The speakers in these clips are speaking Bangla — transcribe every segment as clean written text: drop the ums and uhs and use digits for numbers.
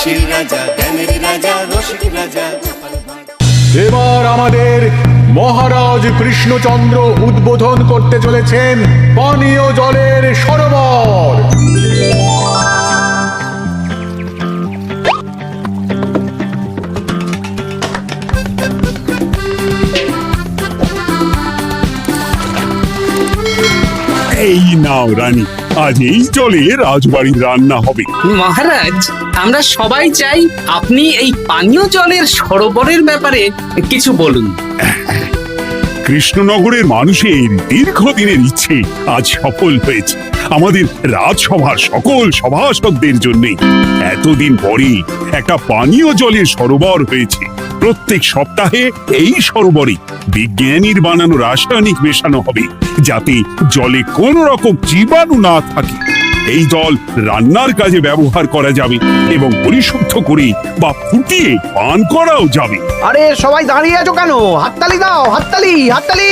হাসির রাজা, জ্ঞানের রাজা, রসিক রাজা। এবার আমাদের মহারাজ কৃষ্ণচন্দ্র উদ্বোধন করতে চলেছেন পানীয় জলের সরোবর। এই নাও রানী, আজ এই জলে রাজবাড়ির রান্না হবে। মহারাজ, আমরা সবাই চাই আপনি এই পানীয় জলের সরোবরের ব্যাপারে কিছু বলুন। কৃষ্ণনগরের মানুষের দীর্ঘদিনের ইচ্ছে আজ সফল হয়েছে। আমাদের রাজসভার সকল সভাসদদের জন্য এতদিন পরে একটা পানীয় জলের সরোবর হয়েছে। প্রত্যেক সপ্তাহে এই সরোবরে বিজ্ঞানীর বানানো রাসায়নিক মেশানো হবে, যাতে জলে কোনো রকম জীবাণু না থাকে। এই জল রান্নার কাজে ব্যবহার করা যাবে এবং পরিশুদ্ধ করে বা ফুটিয়ে পান করাও যাবে। আরে সবাই দাঁড়িয়ে আছো কেন? হাততালি দাও, হাততালি, হাততালি।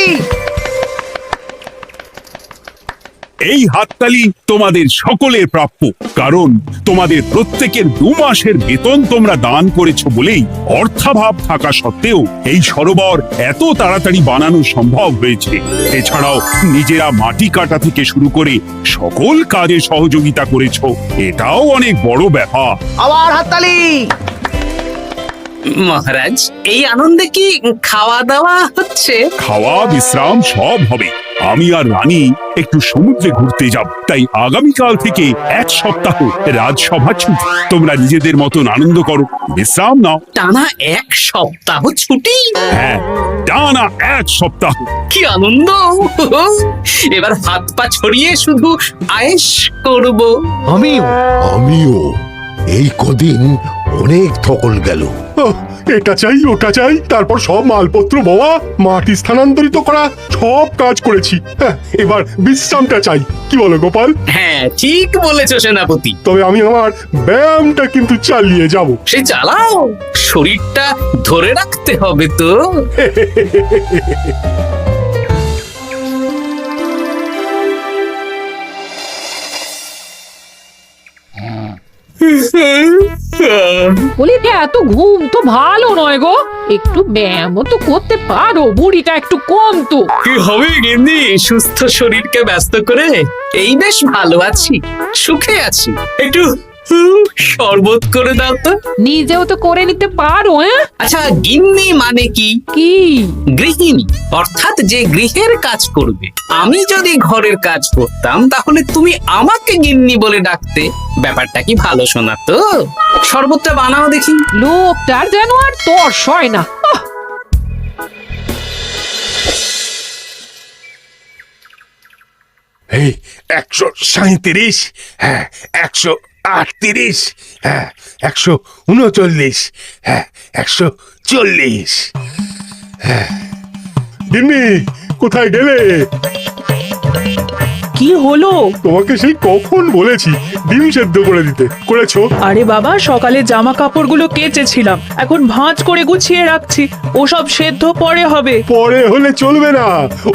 এই হাততালি তোমাদের সকলের প্রাপ্য, কারণ তোমাদের প্রত্যেকের 2 মাসের বেতন তোমরা দান করেছো বলেই অর্থাভাব থাকা সত্ত্বেও এই সরোবর এত তাড়াতাড়ি বানানো সম্ভব হয়েছে। এছাড়াও নিজেরা মাটি কাটা থেকে শুরু করে সকল কাজে সহযোগিতা করেছো, এটাও অনেক বড় ব্যাপার। আবার হাততালি। মহারাজ, এই আনন্দে কি খাওয়া দাওয়া হচ্ছে? খাওয়া বিশ্রাম সব হবে। আমি আর রানী একটু সমুদ্রে ঘুরতে যাব, তাই আগামীকাল থেকে 1 সপ্তাহ রাজসভা ছুটি। তোমরা নিজেদের মতন আনন্দ করো, বিশ্রাম নাও। টানা 1 সপ্তাহ ছুটি? হ্যাঁ, টানা 1 সপ্তাহ। কি আনন্দ! এবার হাত পা ছড়িয়ে শুধু আয়েশ করব। আমিও এই কদিন অনেক থকল গেল। এটা চাই ওটা চাই, তারপর সব মালপত্র বওয়া, মাটি স্থানান্তরিত করা, সব কাজ করেছি। এবার বিশ্রামটা চাই। কি বলো গোপাল? হ্যাঁ, ঠিক বলেছো সেনাপতি। তবে আমি আমার ব্যায়ামটা কিন্তু চালিয়ে যাব। সে চালাও, শরীরটা ধরে রাখতে হবে তো। বলি এত ঘুম তো ভালো নয় গো, একটু ব্যায়ামও তো করতে পারো, বুড়িটা একটু কম তো। কি হবে গিন্নি, সুস্থ শরীরকে ব্যস্ত করে এই বেশ ভালো আছি, সুখে আছি। একটু শরবত করে দাও তো। নিজেও তো করে নিতে পারো। আচ্ছা, গিন্নি মানে কি? কি? গৃহিণী, অর্থাৎ যে গৃহের কাজ করবে। আমি যদি ঘরের কাজ করতাম তাহলে তুমি আমাকে গিন্নি বলে ডাকতে। ব্যাপারটা কি ভালো শোনা তো? শরবতটা বানাও দেখি। লোকটার যেন আর তর্স হয় না। এই 137, হ্যাঁ 138, হ্যাঁ 139, হ্যাঁ 140। গিন্নি, কোথায় গেলে? কি হলো? তোমাকে সেই কখন বলেছি ডিম সেদ্ধ করে দিতে, করেছো? আরে বাবা, সকালে জামা কাপড়গুলো কেচেছিলাম, এখন ভাঁজ করে গুছিয়ে রাখছি। ওসব সেদ্ধ পরে হবে। পরে হলে চলবে না,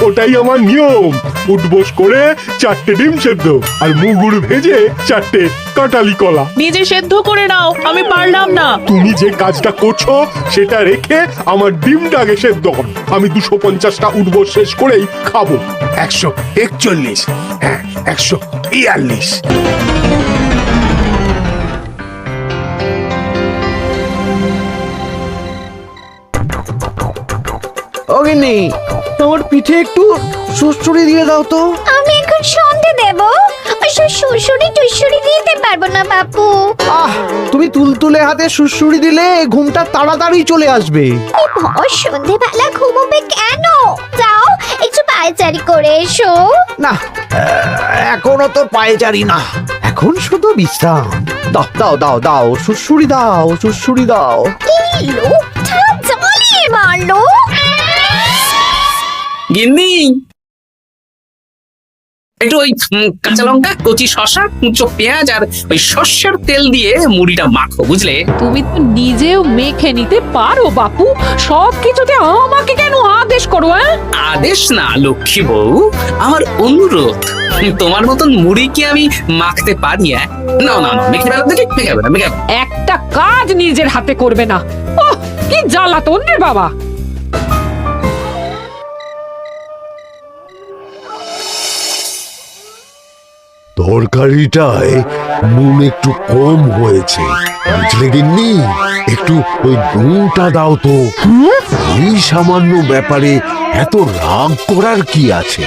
ওটাই আমার নিয়ম। উঠবোস করে 4টে ডিম সেদ্ধ আর মুগুর ভেজে 4টে কাঁঠালি কলা। নিজে সেদ্ধ করে নাও, আমি পারলাম না। তুমি যে কাজটা করছো সেটা রেখে আমার ডিমটা আগে সেদ্ধ করো। আমি 250টা উঠবোস শেষ করেই খাবো। 141, হ্যাঁ 142। ও গিন্নি, তোমার পিঠে একটু সুড়সুড়ি দিয়ে দাও তো। আমি এখন সন্ধে দেব, সুড়সুড়ি টুসুড়ি দিতে পারবো না বাপু। তুমি তুলতুলে হাতে সুড়সুড়ি দিলে ঘুমটা তাড়াতাড়ি চলে আসবে। সন্ধেবেলা ঘুমোবে কেন? যাও একটু পায়চারি করে এসো। না, এখনো তো পায়চারি না, এখন শুধু বিশ্রাম। দাও দাও দাও দাও, সুড়সুড়ি দাও, সুড়সুড়ি দাও। এই লোকটা জ্বালিয়ে মারলো। গিন্নি, একটু ওই কাঁচা লঙ্কা, কচি শসা, কুচো পেঁয়াজ আর ওই সর্ষের তেল দিয়ে মুড়িটা মাখো, বুঝলে? তুমি তো নিজেও মেখে নিতে পারো বাপু, সব কিছুতে আমাকে কেন আদেশ করো? আদেশ না লক্ষ্মী বউ, আমার অনুরোধ। তোমার মতন মুড়ি কি আমি মাখতে পারি? না না না, মেখে বেড়া দেখি, মেখে বেড়া, মেখে বেড়া। একটা কাজ নিজের হাতে করবে না, ওহ কি জ্বালাতন রে বাবা। তরকারিটায় নুন একটু কম হয়েছে, বুঝলে গিন্নি? একটু ওই নুনটা দাও তো। এই সামান্য ব্যাপারে এত রাগ করার কি আছে?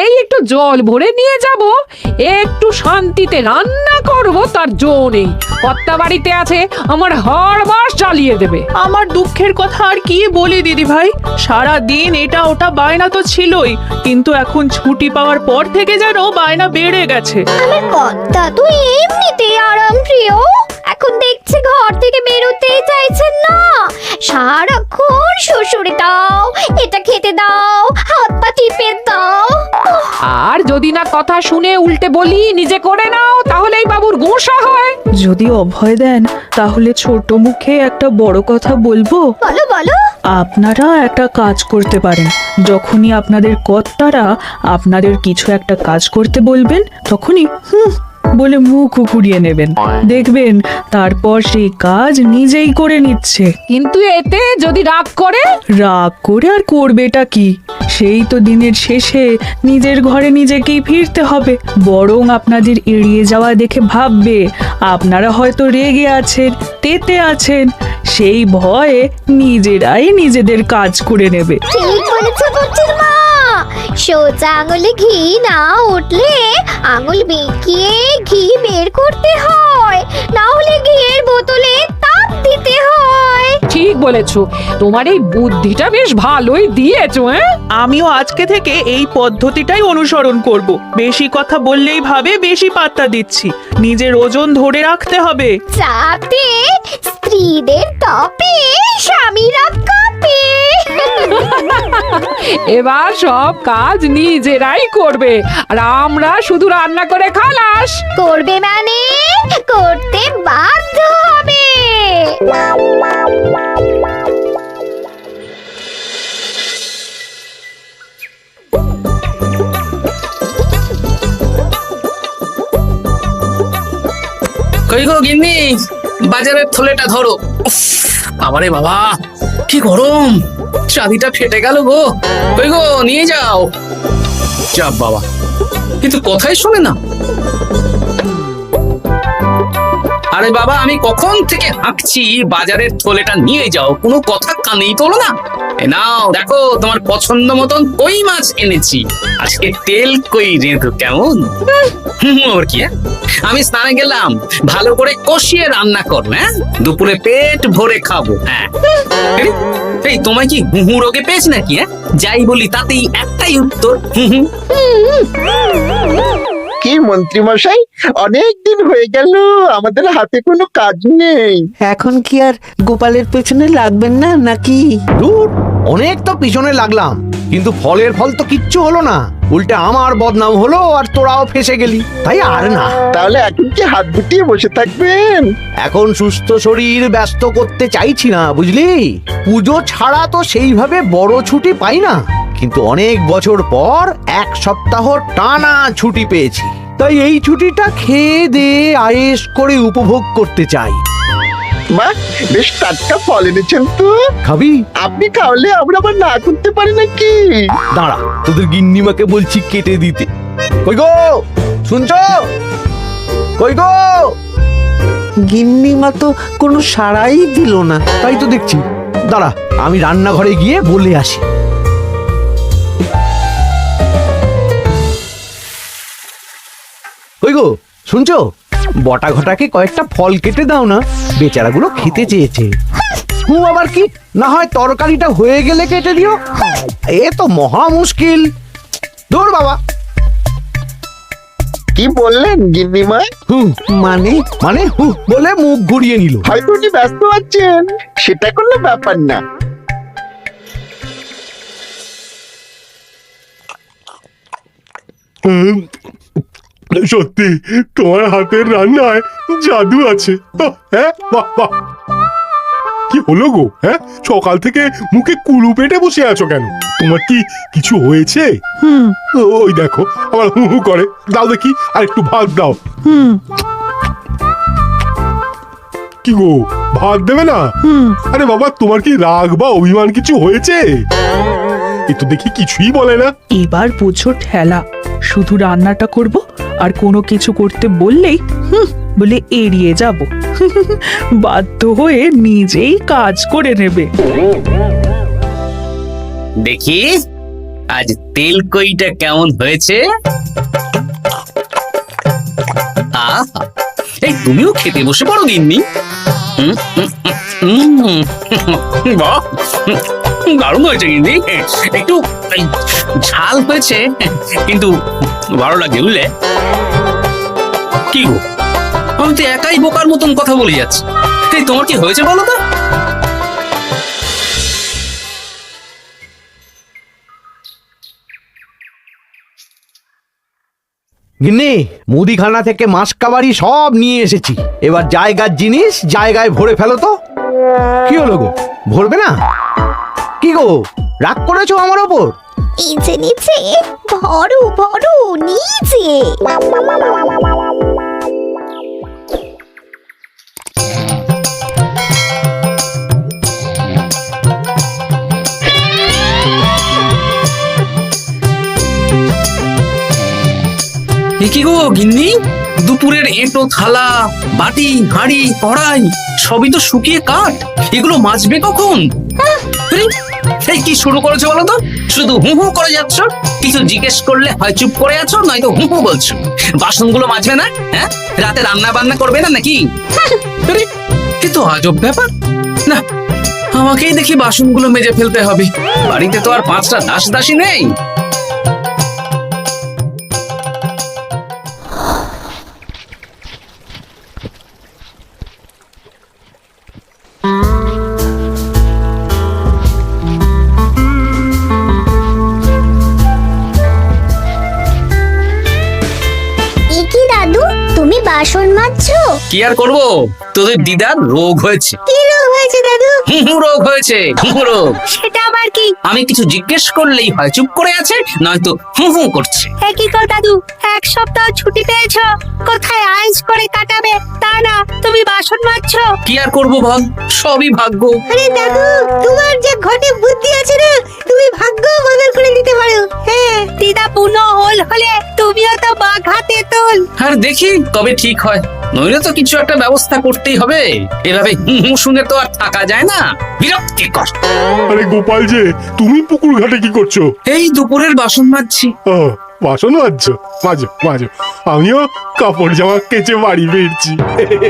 এই একটু জল ভরে নিয়ে যাব, একটু শান্তিতে রান্না করব তার জো নেই। কর্তা বাড়িতে আছে, আমার হাড় বাস জ্বালিয়ে দেবে। আমার দুঃখের কথা আর কি বলি দিদি ভাই, সারা দিন এটা ওটা বায়না তো ছিলই, কিন্তু এখন ছুটি পাওয়ার পর থেকে যেন বায়না বেড়ে গেছে। আমার কর্তা তো এমনিতেই আরাম প্রিয়, এখন দেখছি ঘর থেকে বেরোতেই চাইছেন না। সারাক্ষণ শ্বশুরে দাও, এটা খেতে দাও, হাত পা টিপে দাও। আর যদি না কথা শুনে উল্টে বলি নিজে করে নাও, তাহলে এই বাবুর গোসা হয়। যদি অভয় দেন তাহলে ছোট মুখে একটা বড় কথা বলবো। বলো বলো। আপনারা একটা কাজ করতে পারেন, যখনই আপনাদের কর্তারা আপনাদের কিছু একটা কাজ করতে বলবেন, তখনই বলে মুখ ঘুরিয়ে নেবেন, দেখবেন তারপর সেই কাজ নিজেই করে নিচ্ছে। কিন্তু এতে যদি রাগ করে? রাগ করে আর করবেটা কি, সেই তো দিনের শেষে নিজের ঘরে নিজেকেই ফিরতে হবে। বরং আপনাদের এড়িয়ে যাওয়া দেখে ভাববে আপনারা হয়তো রেগে আছেন, তেতে আছেন, সেই ভয়ে নিজেরাই নিজেদের কাজ করে নেবে। ঠিক বলেছো বুচির মা, সোজা আঙুলে ঘি না উঠলে আঙুল বেঁকিয়ে ঘি বের করতে হয়, না হলে ঘিয়ের বোতলে তাপ দিতে হয়। ঠিক বলেছো, তোমার এই বুদ্ধিটা বেশ ভালোই দিয়েছো। আমিও আজকে থেকে এই পদ্ধতিটাই অনুসরণ করব। বেশি কথা বললেই ভাবে বেশি পাত্তা দিচ্ছি, নিজের ওজন ধরে রাখতে হবে, যাতে স্ত্রীদের তপে স্বামীরা কাঁপে। এবার সব কাজ নিজেরাই করবে, আর আমরা শুধু রান্না করে খালাস। করবে মানে করতে বাধ্য হবে। কই গো গিন্নি, বাজারের থলেটা ধরো। উফ, বাবারে বাবা, কি গরম, চাঁদিটা ফেটে গেল গো। কই গো, নিয়ে যাও। যা বাবা, কিন্তু কথাই শোনে না। আরে বাবা, আমি কখন থেকে হাঁকছি বাজারের থলেটা নিয়ে যাও, কোনো কথা কানেই তোলো না। এ নাও দেখো, তোমার পছন্দ মতন কই মাছ এনেছি, আজকে তেল কই রেঁধো কেমন। ওর কি, আমি স্নানে গেলাম, ভালো করে কষিয়ে রান্না করো, দুপুরে পেট ভরে খাবো। হ্যাঁ, এই তোমায় কি হুহু রোগে পেয়েছি নাকি? যাই বলি তাতেই একটাই উত্তর, হুহু। কি মন্ত্রী মশাই, অনেক দিন হয়ে গেল আমাদের হাতে কোনো কাজ নেই। এখন কি আর গোপালের পেছনে লাগবেন না নাকি? দূর, অনেক তো পিছনে লাগলাম, কিন্তু ফলের ফল তো কিচ্ছু হলো না, উল্টে আমার বদনাম হলো আর তোরাও ফেসে গেলি। তাই আর না। তাহলে এখন কি হাত গুটিয়ে বসে থাকবেন? এখন সুস্থ শরীর ব্যস্ত করতে চাইছি না, বুঝলি? পুজো ছাড়া তো সেইভাবে বড় ছুটি পাই না, কিন্তু অনেক বছর পর এক সপ্তাহ টানা ছুটি পেয়েছি, তাই এই ছুটিটা খেয়ে দিয়ে আয়েশ করে উপভোগ করতে চাই। বাহ, বেশ টাটকা ফল এনেছেন তো। খাবি? আপনি খাওয়ালে আমরা আবার না করতে পারি নাকি? দাঁড়া, তোদের গিন্নিমাকে বলছি কেটে দিতে। কই গো, শুনছো? কই গো? গিন্নিমা তো কোনো সাড়াই দিল না। তাই তো দেখছি, দাঁড়া আমি রান্নাঘরে গিয়ে বলে আসি। কই গো, শুনছো? বটা ঘটাকে কয়েকটা ফল কেটে দাও না, বেচারাগুলো খেতে চেয়েছে। আবার কি, না হয় তরকারিটা হয়ে গেলে কেটে দিও। এ তো মহা মুশকিল। দূর বাবা। কি বললেন গিন্নিমা? মানে মানে বলে মুখ ঘুরিয়ে নিল। হয়তো উনি ব্যস্ত আছেন, সেটা কোনো ব্যাপার না। সত্যি তোমার হাতের রান্নায় জাদু আছে। হ্যাঁ, বাহ বাহ। কি হলো গো? হ্যাঁ, সকাল থেকে মুখে কুলু পেটে বসে আছো কেন? তোমার কি কিছু হয়েছে? ওই দেখো আবার হু হু করে। দাও দেখি, আর একটু ভাত দাও। কি গো, ভাত দেবে না? আরে বাবা, তোমার কি রাগ বা অভিমান কিছু হয়েছে? এ তো দেখি কিছুই বলে না। এবার বুঝো ঠেলা, শুধু রান্নাটা করব আর কোনো কিছু করতে বললেই বলে এড়িয়ে যাব। বাধ্য হয়ে নিজেই কাজ করে নেবে। দেখি আজ তেল কইটা কেমন হয়েছে। আহা, এই তুমিও খেতে বসে পড়ো গিন্নি। বাহ, দারুণ হয়েছে গিন্নি। একটু ঝাল হয়েছে কিন্তু ভালো লাগে, বুঝলে? কি গো, আমি তো একাই বোকার মতন কথা বলে যাচ্ছি। এই তোমার কি হয়েছে বলো তো? গিন্নি, মুদিখানা থেকে মাসকাবারি সব নিয়ে এসেছি। এবার জায়গার জিনিস জায়গায় ভরে ফেলো তো। কি হলো গো, ভরবে না? কি গো, রাগ করেছো আমার ওপর? নিচে নিচে ভরো ভরো নিচে। কি গো গিন্নি, দুপুরের এঁটো থালা, বাটি, হাঁড়ি, কড়াই সবই তো শুকিয়ে কাঠ। এগুলো মাজবে কখন? এই কি শুরু করেছো বলো তো? শুধু হু হু করে যাচ্ছ। কিছু জিজ্ঞেস করলে হয় চুপ করে আছো, নয়তো হু হু বলছো। বাসনগুলো মাজবে না? হ্যাঁ, রাতে রান্না বান্না করবে না নাকি? এ তো আজব ব্যাপার। না, আমাকেই দেখি বাসনগুলো মেজে ফেলতে হবে। বাড়িতে তো আর 5টা দাস দাসী নেই। কি দাদু, তুমি বাসন মাজছো? কি আর করবো, তোদের দিদার রোগ হয়েছে। কি রোগ হয়েছে দাদু? হুহু রোগ হয়েছে, হুহু রোগ। সেটা আবার কি? আমি কিছু জিজ্ঞেস করলেই হয় চুপ করে আছে, নয়তো হু হু করছে। কি কর দাদু, 1 সপ্তাহ ছুটি পেয়েছো, কোথায় আইস করে কাটাবে তা না তুমি বাসন মাজছো? কি আর করবো বল, সবই ভাগ্য। আরে দাদু, তোমার যে ঘটে বুদ্ধি আছে না, তুমি ভাগ্য বদল করে দিতে পারো। হ্যাঁ, দিদা পুনো হল হলে তুমিও তো বাঘা তেতুল। আর দেখি কবে ঠিক হয়, নইলে তো কিছু একটা ব্যবস্থা করতেই হবে। এভাবে হু হু শুনে তো আর থাকা যায় না, বিরক্তিকর। আরে গোপাল যে, তুমি পুকুর ঘাটে কি করছো? এই দুপুরের বাসন মাজছি। ও, বাসন মাজছো? মাজো মাজো, আমিও কাপড় জামা কেচে বাড়ি ফিরছি।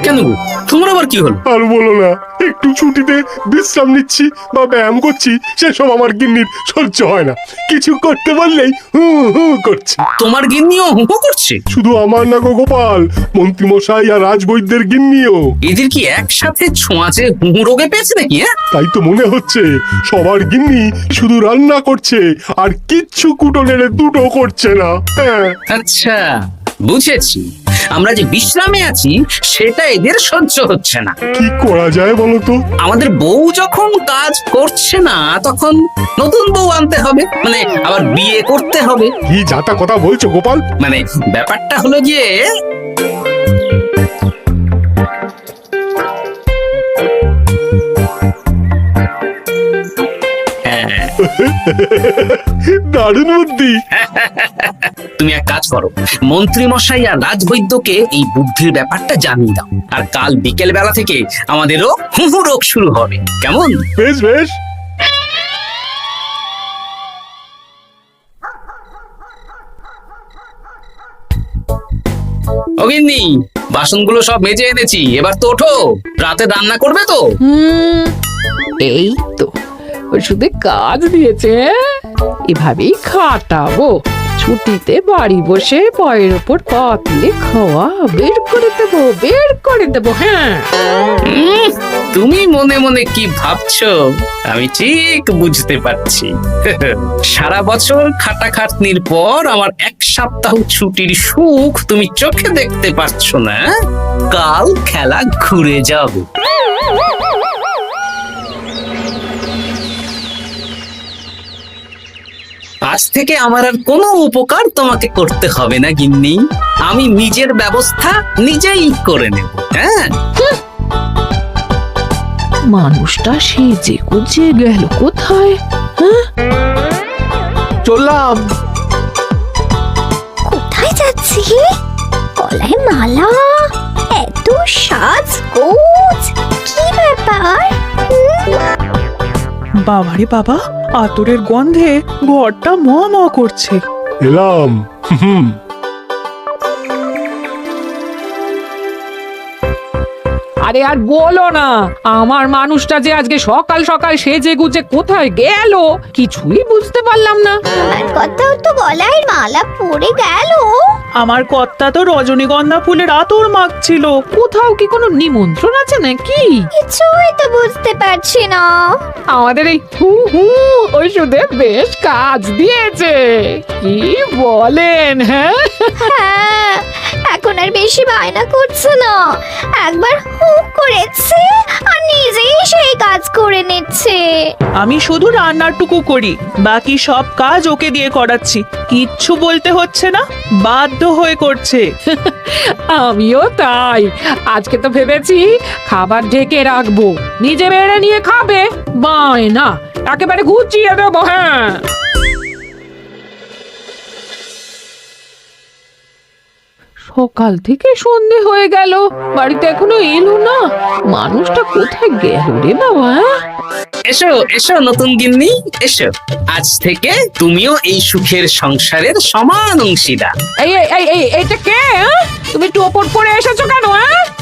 কেন গো, তোমার আবার কি হলো? আর বলো না, একটু ছুটিতে বিশ্রাম নিচ্ছি বা ব্যায়াম করছি, সেসব আমার গিন্নির সহ্য হয় না। কিছু করতে বললেই হু হু করছে। তোমার গিন্নিও হু হু করছে? শুধু আমার না গো গোপাল, মন্ত্রীমশাই আর রাজবৈদ্যের গিন্নিও। এদের কি একসাথে ছোঁয়াচে হু হু রোগে পেয়েছে নাকি? হ্যাঁ, তাই তো মনে হচ্ছে সবার গিন্নি শুধু রান্না করছে আর কিচ্ছু কুটো নেড়ে দুটো করছে না। হ্যাঁ, আচ্ছা বুঝেছি, আমরা যে বিশ্রামে আছি সেটা এদের সহ্য হচ্ছে না। কি করা যায় বলো তো? আমাদের বউ যখন কাজ করছে না, তখন নতুন বউ আনতে হবে, মানে আবার বিয়ে করতে হবে। কি যাতা কথা বলছো গোপাল? মানে ব্যাপারটা হলো গিয়ে, দারুণ বুদ্ধি। তুমি এক কাজ করো, মন্ত্রী মশাই আর রাজবৈদ্যকে এই বুদ্ধির ব্যাপারটা জানিয়ে দাও, আর কাল বিকেল বেলা থেকে আমাদেরও হু হু রোগ শুরু হবে। কেমন? বেশ বেশ। অগিন্নি, বাসনগুলো সব মেজে এনেছি, এবার তো ওঠো। রাতে রান্না করবে তো? এই তো ওষুধে কাজ দিয়েছে, এভাবেই খাটাবো। ছুটিতে বাড়ি বসে পায়ের ওপর পা তুলে খাওয়া বের করে দেবো হ্যাঁ। তুমি মনে মনে কি ভাবছো আমি ঠিক বুঝতে পারছি। সারা বছর খাটাখাটনির পর আমার 1 সপ্তাহ ছুটির সুখ তুমি চোখে দেখতে পাচ্ছ না। কাল খেলা ঘুরে যাবে। আজ থেকে আমার আর কোনো উপকার তোমাকে করতে হবে না গিন্নি। আমি নিজের ব্যবস্থা নিজেই করে নেব। হ্যাঁ, মানুষটা সেজে গুজে গেল কোথায়? হ্যাঁ? চললাম। কোথায় যাচ্ছি? গলায় মালা, এত সাজগোজ, কি ব্যাপার? বাবারে বাবা, আতরের গন্ধে ঘরটা ম ম করছে। এলাম। হুম। আরে আর বলো না, আমার মানুষটা যে আজকে সকাল সকাল সেজে গুজে কোথায় গেল কিছুই বুঝতে পারলাম না। আমার কথাও তো গলায় মালা পড়ে গেল। আমার কর্তা তো রজনীগন্ধা ফুলের আতর মাখছিল। কোথাও কি কোনো নিমন্ত্রণ আছে নাকি? কিছুই তো বুঝতে পারছি না। আমাদের এই ওষুধে বেশ কাজ দিয়েছে, কি বলেন? হ্যাঁ, হ্যাঁ, এখন আর বেশি বায়না করছে না। একবার হুক করেছে আর নিজেই সেই কাজ করে নিচ্ছে। আমি শুধু রান্নারটুকু করি, বাকি সব কাজ ওকে দিয়ে করাচ্ছি। কিচ্ছু বলতে হচ্ছে না, বাধ্য হয়ে করছে। আমিও তাই। আজকে তো ভেবেছি খাবার ঢেকে রাখবো, নিজে বেড়ে নিয়ে খাবে। বায়না একেবারে গুছিয়ে দেবো। হ্যাঁ, সকাল থেকে সন্ধে হয়ে গেল, বাড়িতে এখনো এলো না। মানুষটা কোথায় গেল রে বাবা? এসো এসো নতুন গিন্নি, এসো। আজ থেকে তুমিও এই সুখের সংসারের সমান অংশীদার। এই এই এই এই এইটা কে? হ্যাঁ? তুমি একটু ওপর পড়ে এসেছো কেন?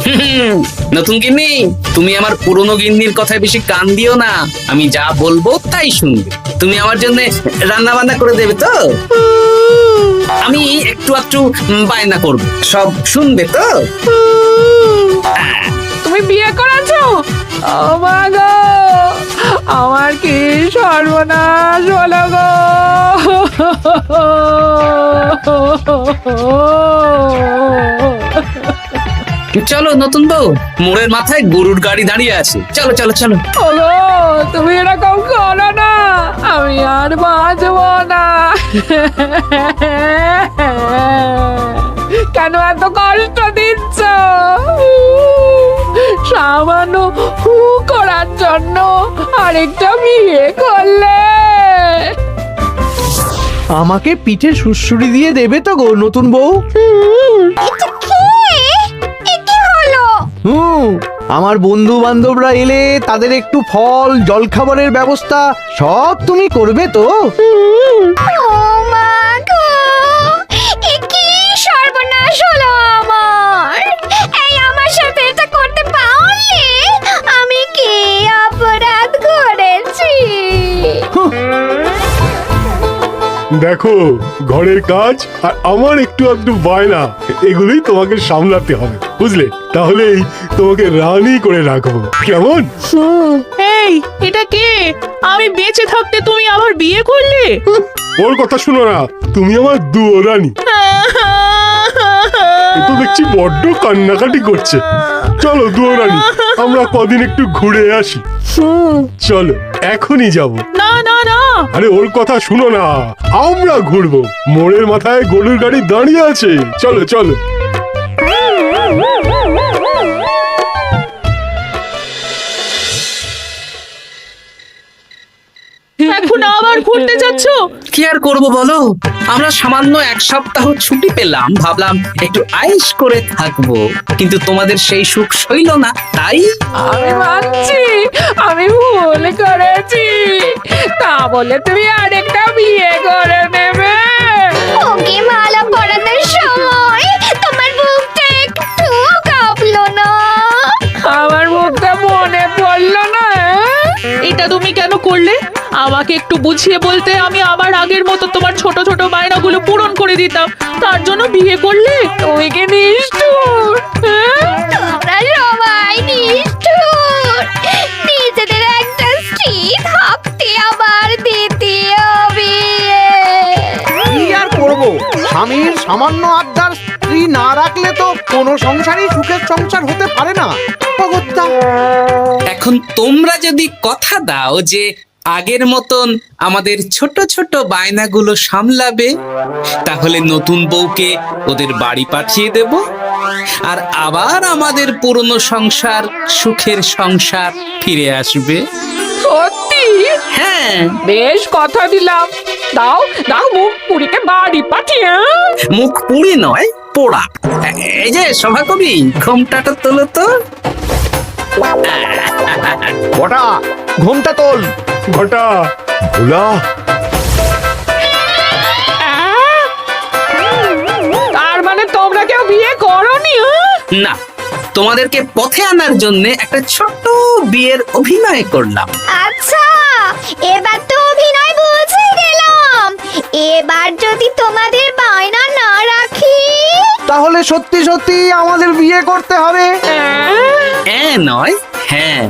হ্যাঁ, নতুন গিন্নি, তুমি আমার পুরনো গিন্নির কথায় বেশি কান দিও না। আমি যা বলবো তাই শুনবে। তুমি আমার জন্য রান্না বান্না করে দেবে তো? আমি একটু একটু বায়না করবো, সব শুনবে তো? তুমি বিয়ে করেছো? ও মা গো, আমার কি সর্বনাশ হলো গো। চলো নতুন বউ, মোড়ের মাথায় গরুর গাড়ি দাঁড়িয়ে আছে। চলো চলো চলো। ওগো, তুমি এরকম করো না, আমি আর বাঁচবো না। কেন এত কষ্ট দিচ্ছ? সামান্য হু করার জন্য আরেকটা বিয়ে করলে? আমাকে পিঠে সুড়সুড়ি দিয়ে দেবে তো গো নতুন বউ? এটা কে? এ কি হলো? আমার বন্ধু বান্ধবরা এলে তাদের একটু ফল জলখাবারের ব্যবস্থা সব তুমি করবে তো? ও মা গো, এ কি সর্বনাশ হলো আমার! এই আমার সাথে এটা করতে পারলে আমি কি অপরাধ করেছি? দেখো, ঘরের কাজ আর আমার একটু আধটু বায়না, এগুলোই তোমাকে সামলাতে হবে, বুঝলে? তাহলেই তোমাকে রানী করে রাখবো, কেমন? এই, এটা কে? আমি বেঁচে থাকতে তুমি আবার বিয়ে করলে? ওর কথা শুনো না, তুমি আমার দুয়ো রানী। এ তো দেখছি বড্ড কান্নাকাটি করছে। চলো দুয়ো রানী, আমরা কদিন একটু ঘুরে আসি। চলো, এখনই যাবো। না না না, আরে ওর কথা শুনো না, আমরা ঘুরবো। মোড়ের মাথায় গরুর গাড়ি দাঁড়িয়ে আছে। চলো চলো। এখন আবার ঘুরতে যাচ্ছ? কি আর করবো বলো, আমরা সামান্য 1 সপ্তাহ ছুটি পেলাম, ভাবলাম একটু আয়েশ করে থাকবো, কিন্তু তোমাদের সেই সুখ সইল না, তাই আমি মানছি আমি ভুল করেছি, তা বলে তুমি আরেকটা বিয়ে করে নেবে? ওকে মালা পরানোর সময় তোমার বুকটা একটুও কাঁপলো না? আমার মুখটা মনে পড়লো না? এটা তুমি কেন করলে? আমাকে একটু বুঝিয়ে বলতে আমি আবার আগের মতো তোমার ছোট ছোট বায়নাগুলো পূরণ করে দিতাম। তার জন্য বিয়ে করলে? তুই কি নিষ্ঠুর হ্যাঁ? তোমরা সবাই নিষ্ঠুর। নিজেদের একটা স্ত্রী থাকতে আবার দিতে হবে। কি আর করবো, স্বামীর সামান্য আবদার স্ত্রী না রাখলে তো কোনো সংসারই সুখের সংসার হতে পারে না। অগত্যা। এখন তোমরা যদি কথা দাও যে আগের মতন আমাদের ছোট ছোট বায়নাগুলো সামলাবে, তাহলে নতুন বউকে ওদের বাড়ি পাঠিয়ে দেব, আর আবার আমাদের পুরনো সংসার, সুখের সংসার ফিরে আসবে। সত্যি? হ্যাঁ, বেশ কথা দিলাম। দাও দাও মুখ পুরীকে বাড়ি পাঠিয়ে মুখ পুড়ি নয়, পোড়া। এই যে সভাকবি, ঘোমটাটা তোলো তো। ওটা ঘুমটা তোল। ঘটা ভোলা, তার মানে তোমরা কেউ বিয়ে করোনি না, তোমাদেরকে পথে আনার জন্য একটা ছোট্ট বিয়ের অভিনয় করলাম। আচ্ছা, এবার তো অভিনয় বুঝে গেলাম। এবার যদি তোমাদের বায়না না রাখি, তাহলে সত্যি সত্যি আমাদের বিয়ে করতে হবে। নয়, হ্যাঁ।